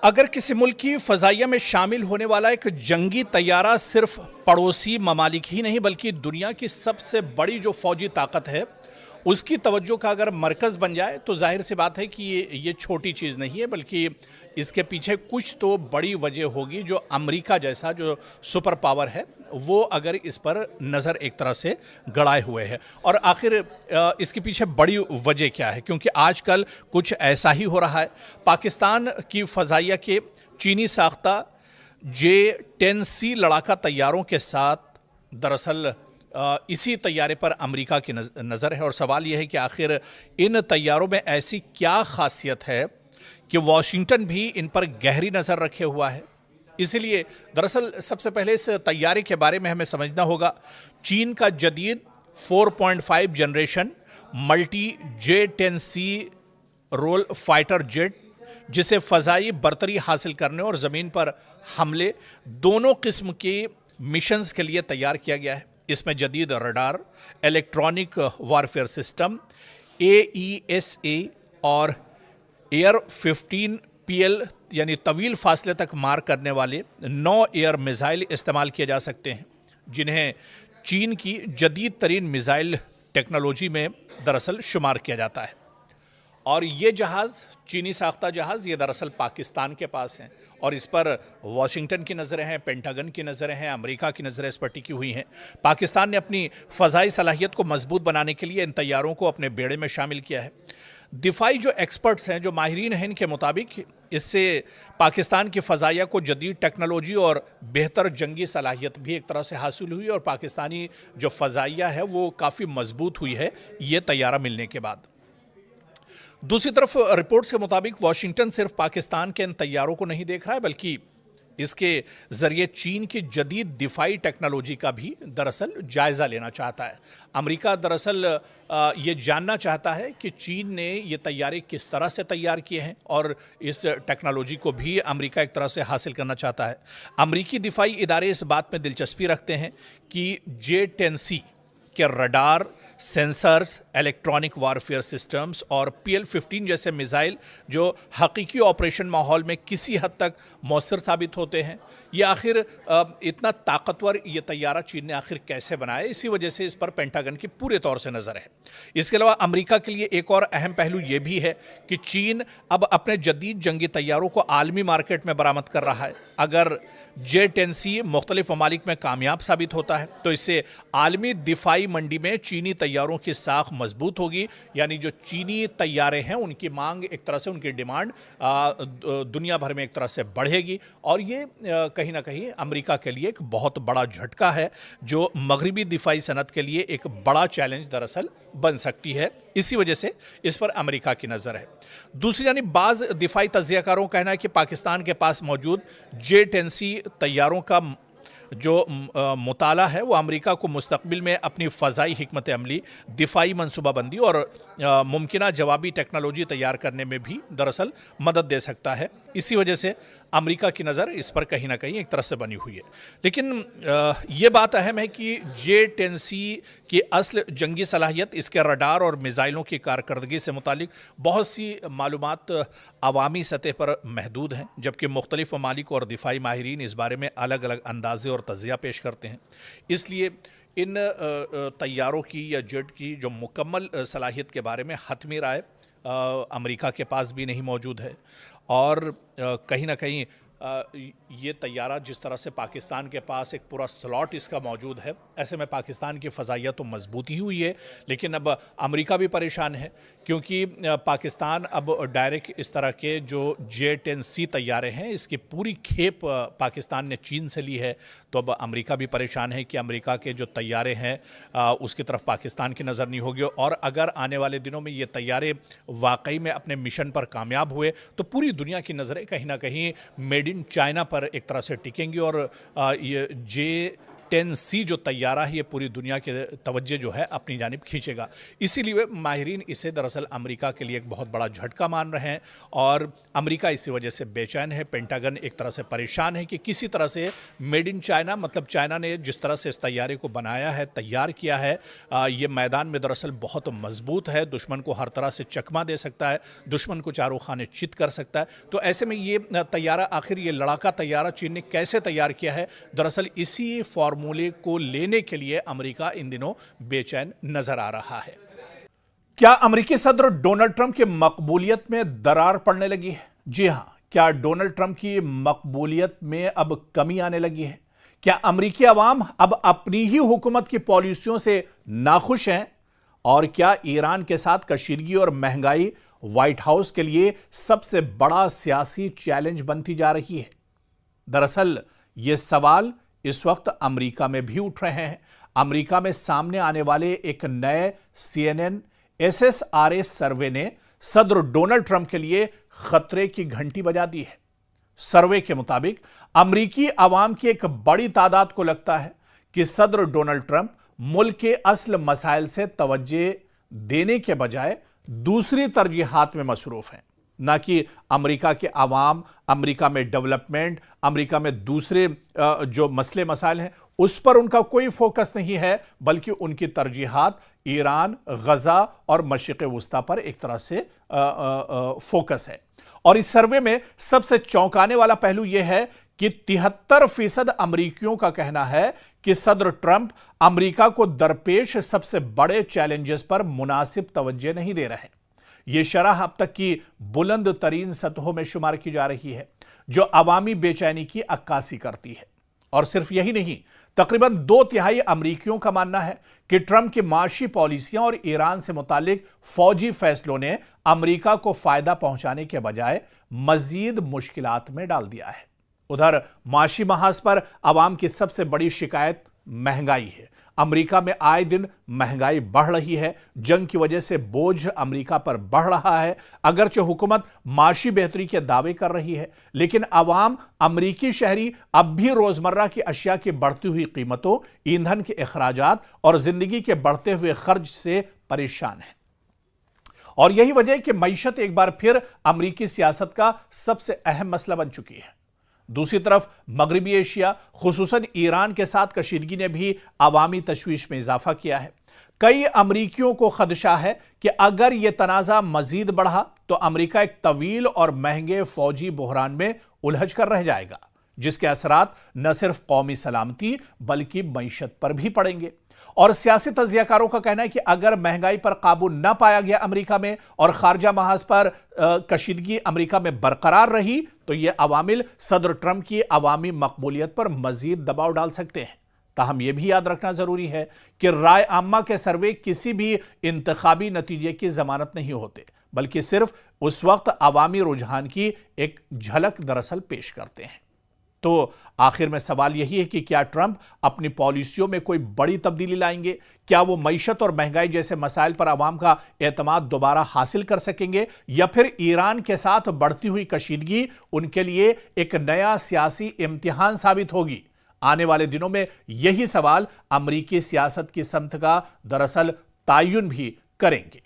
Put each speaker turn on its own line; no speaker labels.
अगर किसी मुल्क की फ़ज़ाइया में शामिल होने वाला एक जंगी तैयारा सिर्फ पड़ोसी ममालिक ही नहीं बल्कि दुनिया की सबसे बड़ी जो फ़ौजी ताकत है उसकी तवज्जो का अगर मरकज़ बन जाए तो जाहिर सी बात है कि ये छोटी चीज़ नहीं है, बल्कि इसके पीछे कुछ तो बड़ी वजह होगी। जो अमेरिका जैसा जो सुपर पावर है वो अगर इस पर नज़र एक तरह से गड़ाए हुए है। और आखिर इसके पीछे बड़ी वजह क्या है, क्योंकि आजकल कुछ ऐसा ही हो रहा है। पाकिस्तान की फ़ज़ाइया के चीनी साख्ता J-10C लड़ाका तैयारों के साथ दरअसल इसी तैयारे पर अमेरिका की नज़र है। और सवाल यह है कि आखिर इन तैयारों में ऐसी क्या खासियत है कि वाशिंगटन भी इन पर गहरी नज़र रखे हुआ है। इसीलिए दरअसल सबसे पहले इस तैयारे के बारे में हमें समझना होगा। चीन का जदीद 4.5 generation multi J-10C role fighter jet, जिसे फ़ज़ाई बरतरी हासिल करने और ज़मीन पर हमले दोनों किस्म के मिशंस के लिए तैयार किया गया है। इसमें जदीद radar, electronic warfare system, AESA और एयर 15PL यानी तवील फासले तक मार करने वाले 9 एयर मिसाइल इस्तेमाल किए जा सकते हैं, जिन्हें चीन की जदीद तरीन मिसाइल टेक्नोलॉजी में दरअसल शुमार किया जाता है। और ये जहाज़, चीनी साख्ता जहाज़, ये दरअसल पाकिस्तान के पास हैं और इस पर वाशिंगटन की नज़रें हैं, पेंटागन की नज़रें हैं, अमेरिका की नज़रें इस पर टिकी हुई हैं। पाकिस्तान ने अपनी फ़ज़ाई सलाहियत को मजबूत बनाने के लिए इन तैयारों को अपने बेड़े में शामिल किया है। दिफाई जो एक्सपर्ट्स हैं, जो माहिरीन हैं, इनके मुताबिक इससे पाकिस्तान की फ़ज़ाइया को जदीद टेक्नोलॉजी और बेहतर जंगी सलाहियत भी एक तरह से हासिल हुई और पाकिस्तानी जो फ़ज़ाइया है वो काफ़ी मजबूत हुई है ये तैयारा मिलने के बाद। दूसरी तरफ रिपोर्ट्स के मुताबिक वाशिंगटन सिर्फ पाकिस्तान के इन तैयारों को नहीं देख रहा है, बल्कि इसके ज़रिए चीन की जदीद दिफाई टेक्नोलॉजी का भी दरअसल जायज़ा लेना चाहता है। अमेरिका दरअसल ये जानना चाहता है कि चीन ने ये तैयारे किस तरह से तैयार किए हैं और इस टेक्नोलॉजी को भी अमेरिका एक तरह से हासिल करना चाहता है। अमेरिकी दिफाई इदारे इस बात में दिलचस्पी रखते हैं कि J-10C के radar, sensors, electronic warfare systems और PL-15 जैसे मिसाइल जो हकीकी ऑपरेशन माहौल में किसी हद तक मौसर साबित होते हैं, ये आखिर इतना ताकतवर ये तैयारा चीन ने आखिर कैसे बनाया, इसी वजह से इस पर पेंटागन की पूरे तौर से नज़र है। इसके अलावा अमेरिका के लिए एक और अहम पहलू ये भी है कि चीन अब अपने जदीद जंगी तैयारों को आलमी मार्केट में बरामद कर रहा है। अगर J-10C मुख्तलिफ ममालिक में कामयाब साबित होता है तो इससे आलमी दिफाई मंडी में चीनी तैयारों की साख मजबूत होगी, यानी जो चीनी तैयारे हैं उनकी मांग एक तरह से, उनकी डिमांड दुनिया भर में एक तरह से बढ़ेगी। और ये कहीं ना कहीं अमेरिका के लिए एक बहुत बड़ा झटका है जो मगरबी दिफाई सनत के लिए एक बड़ा चैलेंज दरअसल बन सकती है। इसी वजह से इस पर अमेरिका की नज़र है। दूसरी जानिब बाज़ दिफाई तज्ज़ियाकारों का कहना है कि पाकिस्तान के पास मौजूद J-10C तैयारों का जो मुताला है वो अमेरिका को मुस्तकबिल में अपनी फ़ज़ाई हिकमत अमली, दिफाई मनसूबाबंदी और मुमकिना जवाबी टेक्नोलॉजी तैयार करने में भी दरअसल मदद दे सकता है। इसी वजह से अमेरिका की नज़र इस पर कहीं ना कहीं एक तरह से बनी हुई है। लेकिन ये बात अहम है कि J-10C की असल जंगी सलाहियत, इसके रडार और मिसाइलों की कारकर्दगी से मुतालिक बहुत सी मालूमात अवामी सतह पर महदूद हैं, जबकि मुख्तलिफ ममालिक और दिफाई माहिरीन इस बारे में अलग अलग अंदाजे और तज़िया पेश करते हैं। इसलिए इन तैयारों की या जेट की जो मुकम्मल सलाहियत के बारे में हतमी राय अमेरिका के पास भी नहीं मौजूद है। और कहीं ना कहीं ये तैयारा जिस तरह से पाकिस्तान के पास एक पूरा स्लॉट इसका मौजूद है, ऐसे में पाकिस्तान की फ़ज़ाइया तो मजबूत ही हुई है, लेकिन अब अमेरिका भी परेशान है क्योंकि पाकिस्तान अब डायरेक्ट इस तरह के जो J-10C तैयारे हैं इसकी पूरी खेप पाकिस्तान ने चीन से ली है। तो अब अमेरिका भी परेशान है कि अमेरिका के जो तैयारे हैं उसकी तरफ पाकिस्तान की नज़र नहीं होगी, और अगर आने वाले दिनों में ये तैयारे वाकई में अपने मिशन पर कामयाब हुए तो पूरी दुनिया की नज़रें कहीं ना कहीं मेड इन चाइना पर एक तरह से टिकेंगी और ये 10C जो तैयारा है ये पूरी दुनिया के तवज्जो जो है अपनी जानिब खींचेगा। इसीलिए माहिरीन इसे दरअसल अमेरिका के लिए एक बहुत बड़ा झटका मान रहे हैं और अमेरिका इसी वजह से बेचैन है। पेंटागन एक तरह से परेशान है कि किसी तरह से मेड इन चाइना, मतलब चाइना ने जिस तरह से इस तैयारे को बनाया है, तैयार किया है, ये मैदान में दरअसल बहुत मजबूत है, दुश्मन को हर तरह से चकमा दे सकता है, दुश्मन को चारों खाने चित कर सकता है। तो ऐसे में ये तैयारा, आखिर ये लड़ाका तैयारा चीन ने कैसे तैयार किया है, दरअसल इसी फॉर्मूले को लेने के लिए अमेरिका इन दिनों बेचैन नजर आ रहा है। क्या अमेरिकी सदर डोनाल्ड ट्रंप की मकबूलियत में दरार पड़ने लगी है? जी हां, क्या डोनाल्ड ट्रंप की मकबूलियत में अब कमी आने लगी है? क्या अमेरिकी अवाम अब अपनी ही हुकूमत की पॉलिसियों से नाखुश हैं? और क्या ईरान के साथ कशीदगी और महंगाई व्हाइट हाउस के लिए सबसे बड़ा सियासी चैलेंज बनती जा रही है? दरअसल ये सवाल इस वक्त अमेरिका में भी उठ रहे हैं। अमेरिका में सामने आने वाले एक नए CNN SSRA सर्वे ने सदर डोनाल्ड ट्रंप के लिए खतरे की घंटी बजा दी है। सर्वे के मुताबिक अमेरिकी अवाम की एक बड़ी तादाद को लगता है कि सदर डोनाल्ड ट्रंप मुल्क के असल मसाइल से तवज्जो देने के बजाय दूसरी तरजीहात में मसरूफ हैं। ना कि अमेरिका के अवाम, अमेरिका में डेवलपमेंट, अमेरिका में दूसरे जो मसले मसाइल हैं उस पर उनका कोई फोकस नहीं है, बल्कि उनकी तरजीहात ईरान, गजा और मशरिक़ वुस्ता पर एक तरह से फोकस है। और इस सर्वे में सबसे चौंकाने वाला पहलू यह है कि 73% अमेरिकियों का कहना है कि सदर ट्रंप अमेरिका को दरपेश सबसे बड़े चैलेंजेस पर मुनासिब तवज्जो नहीं दे रहे। यह शरह अब तक की बुलंद तरीन सतहों में शुमार की जा रही है, जो अवामी बेचैनी की अक्कासी करती है। और सिर्फ यही नहीं, तकरीबन 2/3 अमेरिकियों का मानना है कि ट्रंप की माशी पॉलिसियां और ईरान से मुतालिक फौजी फैसलों ने अमेरिका को फायदा पहुंचाने के बजाय मजीद मुश्किलात में डाल दिया है। उधर माशी महाज पर अवाम की सबसे बड़ी शिकायत महंगाई है। अमेरिका में आए दिन महंगाई बढ़ रही है। जंग की वजह से बोझ अमेरिका पर बढ़ रहा है। अगरचे हुकूमत माशी बेहतरी के दावे कर रही है, लेकिन अवाम, अमेरिकी शहरी अब भी रोजमर्रा की अशिया की बढ़ती हुई कीमतों, ईंधन के अखराजात और जिंदगी के बढ़ते हुए खर्च से परेशान है। और यही वजह है कि मईशत एक बार फिर अमेरिकी सियासत का सबसे अहम मसला बन चुकी है। दूसरी तरफ मगरबी एशिया, खुसूसन ईरान के साथ कशीदगी ने भी अवामी तशवीश में इजाफा किया है। कई अमरीकियों को खदशा है कि अगर यह तनाज़ा मजीद बढ़ा तो अमेरिका एक तवील और महंगे फौजी बहरान में उलझ कर रह जाएगा, जिसके असरात न सिर्फ कौमी सलामती बल्कि मईशत पर भी पड़ेंगे। और सियासी तज्जियाकारों का कहना है कि अगर महंगाई पर काबू न पाया गया अमेरिका में और खारजा महाज पर कशीदगी अमेरिका में बरकरार रही तो यह अवामिल सदर ट्रंप की अवामी मकबूलियत पर मजीद दबाव डाल सकते हैं। ताहम यह भी याद रखना जरूरी है कि राय आम्मा के सर्वे किसी भी इंतखाबी नतीजे की जमानत नहीं होते, बल्कि सिर्फ उस वक्त अवामी रुझान की एक झलक दरअसल पेश करते हैं। तो आखिर में सवाल यही है कि क्या ट्रंप अपनी पॉलिसियों में कोई बड़ी तब्दीली लाएंगे? क्या वो मईशत और महंगाई जैसे मसाइल पर आवाम का एतमाद दोबारा हासिल कर सकेंगे, या फिर ईरान के साथ बढ़ती हुई कशीदगी उनके लिए एक नया सियासी इम्तिहान साबित होगी? आने वाले दिनों में यही सवाल अमेरिकी सियासत की समत का दरअसल तायुन भी करेंगे।